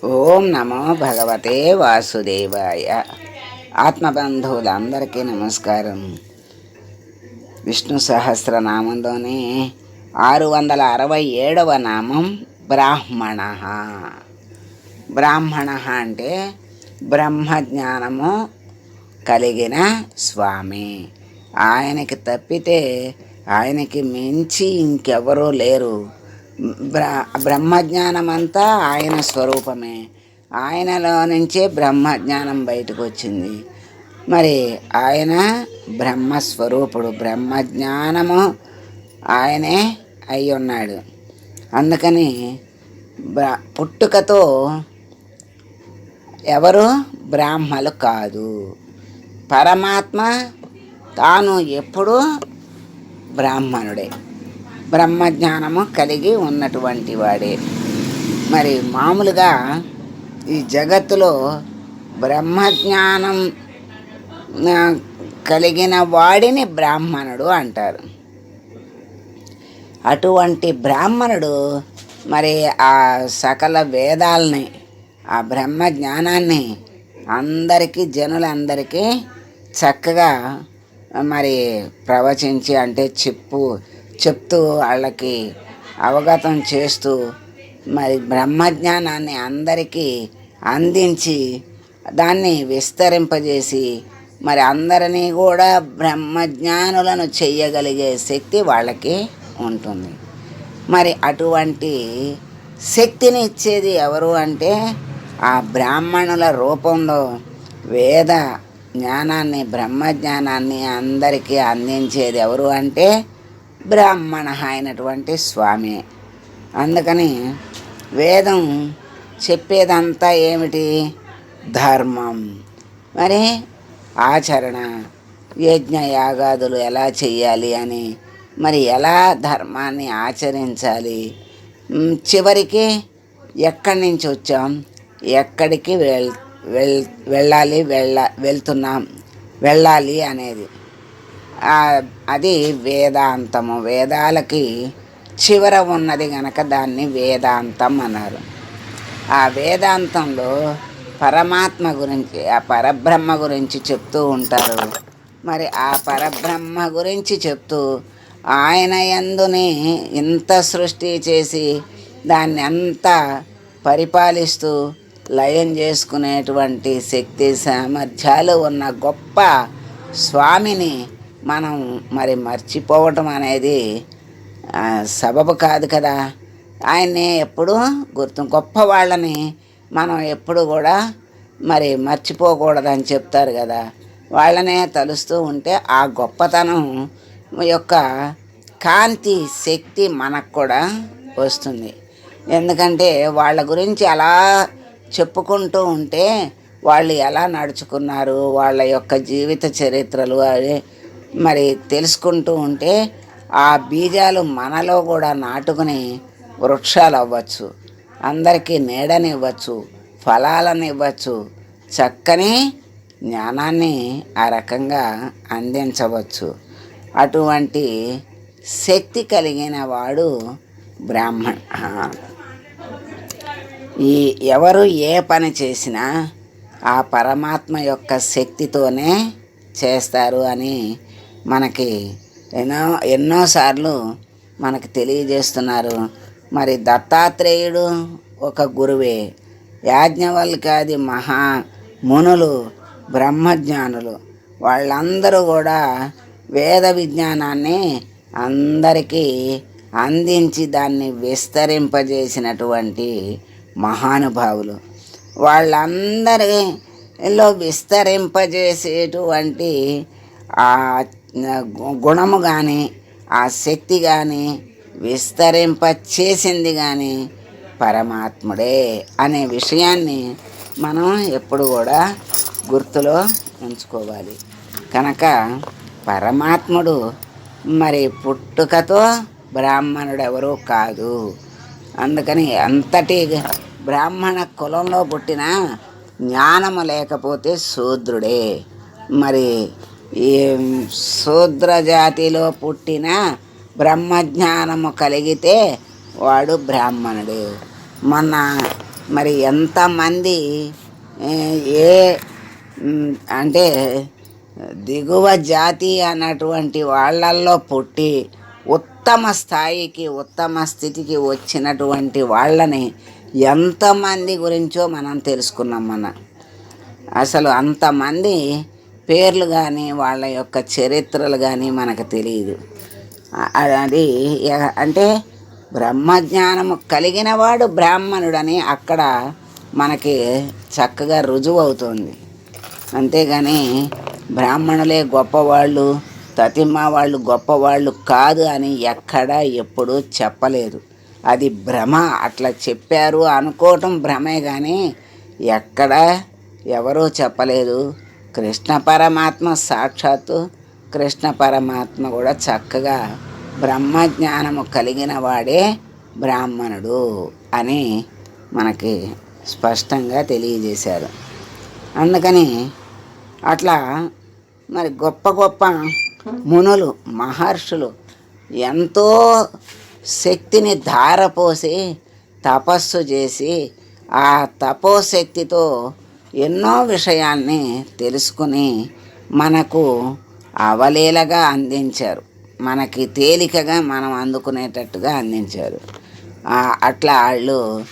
ఓం నమో భగవతే వాసుదేవాయ. ఆత్మబంధువులందరికీ నమస్కారం. విష్ణు సహస్రనామంలోనే 667వ నామం బ్రాహ్మణ. బ్రాహ్మణ అంటే బ్రహ్మజ్ఞానము కలిగిన స్వామి. ఆయనకి తప్పితే ఆయనకి మించి ఇంకెవరూ లేరు. బ్రహ్మజ్ఞానమంతా ఆయన స్వరూపమే. ఆయనలో నుంచే బ్రహ్మజ్ఞానం బయటకు వచ్చింది. మరి ఆయన బ్రహ్మస్వరూపుడు, బ్రహ్మజ్ఞానము ఆయనే అయి ఉన్నాడు. అందుకని పుట్టుకతో ఎవరు బ్రాహ్మలు కాదు. పరమాత్మ తాను ఎప్పుడూ బ్రాహ్మణుడే, బ్రహ్మజ్ఞానము కలిగి ఉన్నటువంటి వాడే. మరి మామూలుగా ఈ జగత్తులో బ్రహ్మజ్ఞానం కలిగిన వాడిని బ్రాహ్మణుడు అంటారు. అటువంటి బ్రాహ్మణుడు మరి ఆ సకల వేదాలని, ఆ బ్రహ్మజ్ఞానాన్ని అందరికీ, జనులందరికీ చక్కగా మరి ప్రవచించి, అంటే చెప్తూ వాళ్ళకి అవగతం చేస్తూ మరి బ్రహ్మజ్ఞానాన్ని అందరికీ అందించి దాన్ని విస్తరింపజేసి మరి అందరినీ కూడా బ్రహ్మజ్ఞానులను చెయ్యగలిగే శక్తి వాళ్ళకి ఉంటుంది. మరి అటువంటి శక్తిని ఇచ్చేది ఎవరు అంటే ఆ బ్రాహ్మణుల రూపంలో వేద జ్ఞానాన్ని, బ్రహ్మజ్ఞానాన్ని అందరికీ అందించేది ఎవరు అంటే బ్రాహ్మణ అయినటువంటి స్వామి. అందుకని వేదం చెప్పేదంతా ఏమిటి? ధర్మం, మరి ఆచరణ, యజ్ఞయాగాదులు ఎలా చెయ్యాలి అని, మరి ఎలా ధర్మాన్ని ఆచరించాలి, చివరికి ఎక్కడి నుంచి వచ్చాం, ఎక్కడికి వెళ్ళాలి అనేది అది వేదాంతము. వేదాలకి చివర ఉన్నది గనక దాన్ని వేదాంతం అన్నారు. ఆ వేదాంతంలో పరమాత్మ గురించి, ఆ పరబ్రహ్మ గురించి చెప్తూ ఉంటారు. మరి ఆ పరబ్రహ్మ గురించి చెప్తూ ఆయన యందుని ఇంత సృష్టి చేసి దాన్ని అంతా పరిపాలిస్తూ లయం చేసుకునేటువంటి శక్తి సామర్థ్యాలు ఉన్న గొప్ప స్వామిని మనం మరి మర్చిపోవటం అనేది సబబు కాదు కదా. ఆయన్ని ఎప్పుడూ గొప్ప వాళ్ళని మనం ఎప్పుడు కూడా మరి మర్చిపోకూడదని చెప్తారు కదా. వాళ్ళనే తలుస్తూ ఉంటే ఆ గొప్పతనం యొక్క కాంతి, శక్తి మనకు కూడా వస్తుంది. ఎందుకంటే వాళ్ళ గురించి అలా చెప్పుకుంటూ ఉంటే వాళ్ళు ఎలా నడుచుకున్నారు, వాళ్ళ యొక్క జీవిత చరిత్రలు అవి మరి తెలుసుకుంటూ ఉంటే ఆ బీజాలు మనలో కూడా నాటుకుని వృక్షాలు అవ్వచ్చు, అందరికీ నీడనివ్వచ్చు, ఫలాలను ఇవ్వచ్చు, చక్కని జ్ఞానాన్ని ఆ రకంగా అందించవచ్చు. అటువంటి శక్తి కలిగిన వాడు బ్రాహ్మణ. ఎవరు ఏ పని చేసినా ఆ పరమాత్మ యొక్క శక్తితోనే చేస్తారు అని మనకి ఎన్నోసార్లు మనకు తెలియజేస్తున్నారు. మరి దత్తాత్రేయుడు ఒక గురువే, యాజ్ఞవల్క్యాది మహా మునులు, బ్రహ్మజ్ఞానులు, వాళ్ళందరూ కూడా వేద విజ్ఞానాన్ని అందరికీ అందించి దాన్ని విస్తరింపజేసినటువంటి మహానుభావులు. వాళ్ళందరిలో విస్తరింపజేసేటువంటి ఆ గుణము కానీ, ఆ శక్తి కానీ, విస్తరింప చేసింది కానీ పరమాత్ముడే అనే విషయాన్ని మనం ఎప్పుడు కూడా గుర్తులో ఉంచుకోవాలి. కనుక పరమాత్ముడు మరి పుట్టుకతో బ్రాహ్మణుడు ఎవరూ కాదు. అందుకని అంతటి బ్రాహ్మణ కులంలో పుట్టిన జ్ఞానము లేకపోతే శూద్రుడే. మరి ఈ శూద్ర జాతిలో పుట్టిన బ్రహ్మజ్ఞానము కలిగితే వాడు బ్రాహ్మణుడు. మొన్న మరి ఎంతమంది ఏ ఏ- అంటే దిగువ జాతి అన్నటువంటి వాళ్ళల్లో పుట్టి ఉత్తమ స్థాయికి ఉత్తమ స్థితికి వచ్చినటువంటి వాళ్ళని ఎంతమంది గురించో మనం తెలుసుకున్నాం. అసలు అంతమంది పేర్లు కానీ వాళ్ళ యొక్క చరిత్రలు కానీ మనకు తెలియదు. అది అంటే బ్రహ్మజ్ఞానము కలిగిన వాడు బ్రాహ్మణుడని అక్కడ మనకి చక్కగా రుజువు అవుతుంది. అంతేగాని బ్రాహ్మణులే గొప్పవాళ్ళు, తతిమ్మ వాళ్ళు గొప్పవాళ్ళు కాదు అని ఎక్కడా ఎప్పుడూ చెప్పలేదు. అది భ్రమ. అట్లా చెప్పారు అనుకోవటం భ్రమే, కానీ ఎక్కడా ఎవరూ చెప్పలేదు. కృష్ణ పరమాత్మ సాక్షాత్తు కృష్ణ పరమాత్మ కూడా చక్కగా బ్రహ్మజ్ఞానము కలిగిన వాడే బ్రాహ్మణుడు అని మనకి స్పష్టంగా తెలియజేశారు. అందుకని అట్లా మరి గొప్ప గొప్ప మునులు మహర్షులు ఎంతో శక్తిని ధారపోసి తపస్సు చేసి ఆ తపోశక్తితో ఎన్నో విషయాల్ని తెలుసుకుని మనకు అవలీలగా అందించారు. మనకి తేలికగా మనం అందుకునేటట్టుగా అందించారు. అట్లా వాళ్ళు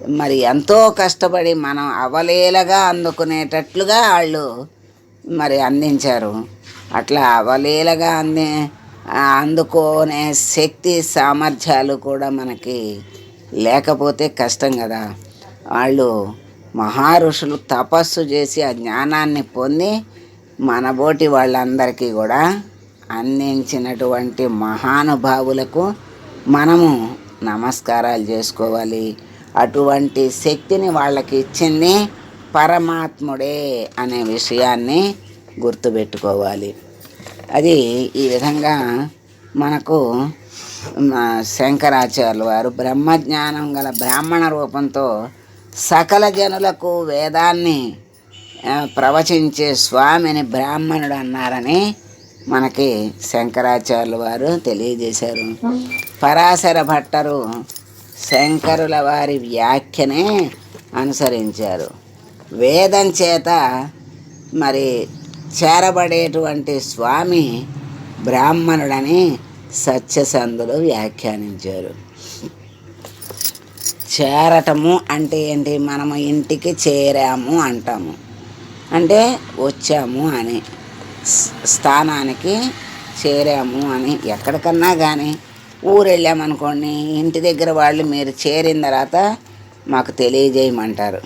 మరి ఎంతో కష్టపడి మనం అవలీలగా అందుకునేటట్లుగా వాళ్ళు మరి అందించారు. అట్లా అవలీలగా అందుకునే శక్తి సామర్థ్యాలు కూడా మనకి లేకపోతే కష్టం కదా. వాళ్ళు మహారుషులు తపస్సు చేసి ఆ జ్ఞానాన్ని పొంది మనబోటి వాళ్ళందరికీ కూడా అందించినటువంటి మహానుభావులకు మనము నమస్కారాలు చేసుకోవాలి. అటువంటి శక్తిని వాళ్ళకి ఇచ్చింది పరమాత్ముడే అనే విషయాన్ని గుర్తుపెట్టుకోవాలి. అది ఈ విధంగా మనకు శంకరాచార్యులు వారు బ్రహ్మజ్ఞానం గల బ్రాహ్మణ రూపంతో సకల జనులకు వేదాన్ని ప్రవచించే స్వామిని బ్రాహ్మణుడు అన్నారని మనకి శంకరాచార్యులు వారు తెలియజేశారు. పరాశర భట్టరు శంకరుల వారి వ్యాఖ్యనే అనుసరించారు. వేదం చేత మరి చేరబడేటువంటి స్వామి బ్రాహ్మణుడని సత్యసంధులు వ్యాఖ్యానించారు. చేరటము అంటే ఏంటి? మనము ఇంటికి చేరాము అంటాము, అంటే వచ్చాము అని, స్థానానికి చేరాము అని. ఎక్కడికన్నా కానీ ఊరు వెళ్ళామనుకోండి, ఇంటి దగ్గర వాళ్ళు మీరు చేరిన తర్వాత మాకు తెలియజేయమంటారు.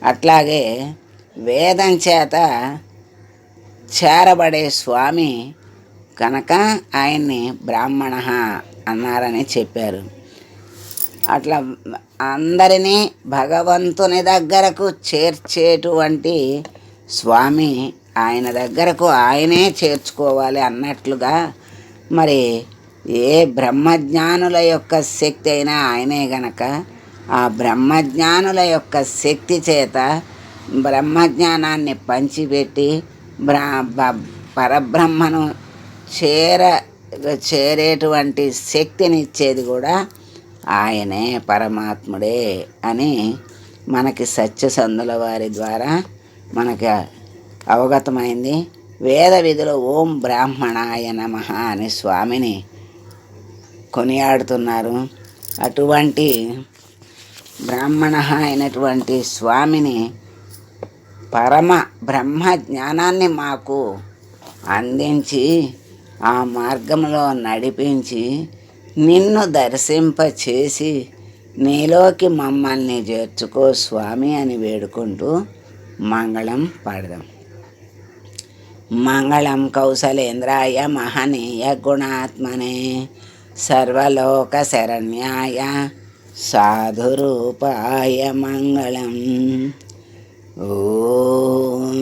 అట్లాగే వేదం చేత చేరబడే స్వామి కనుక ఆయన్ని బ్రాహ్మణ అన్నారని చెప్పారు. అట్లా అందరినీ భగవంతుని దగ్గరకు చేర్చేటువంటి స్వామి ఆయన దగ్గరకు ఆయనే చేర్చుకోవాలి అన్నట్లుగా మరి ఏ బ్రహ్మజ్ఞానుల యొక్క శక్తి అయినా ఆయనే గనక ఆ బ్రహ్మజ్ఞానుల యొక్క శక్తి చేత బ్రహ్మజ్ఞానాన్ని పంచిపెట్టి పరబ్రహ్మను చేరేటువంటి శక్తిని ఇచ్చేది కూడా ఆయనే, పరమాత్ముడే అని మనకి సత్యసంధుల వారి ద్వారా మనకి అవగతమైంది. వేద విధులు ఓం బ్రాహ్మణాయ నమః అని స్వామిని కొనియాడుతున్నారు. అటువంటి బ్రాహ్మణ అయినటువంటి స్వామిని పరమ బ్రహ్మ జ్ఞానాన్ని మాకు అందించి ఆ మార్గంలో నడిపించి నిన్ను దర్శింపచేసి నీలోకి మమ్మల్ని చేర్చుకో స్వామి అని వేడుకుంటూ మంగళం పాడదాం. మంగళం కౌసలేంద్రాయ మహనీయ గుణాత్మనే సర్వలోక శరణ్యాయ సాధురూపాయ మంగళం. ఓం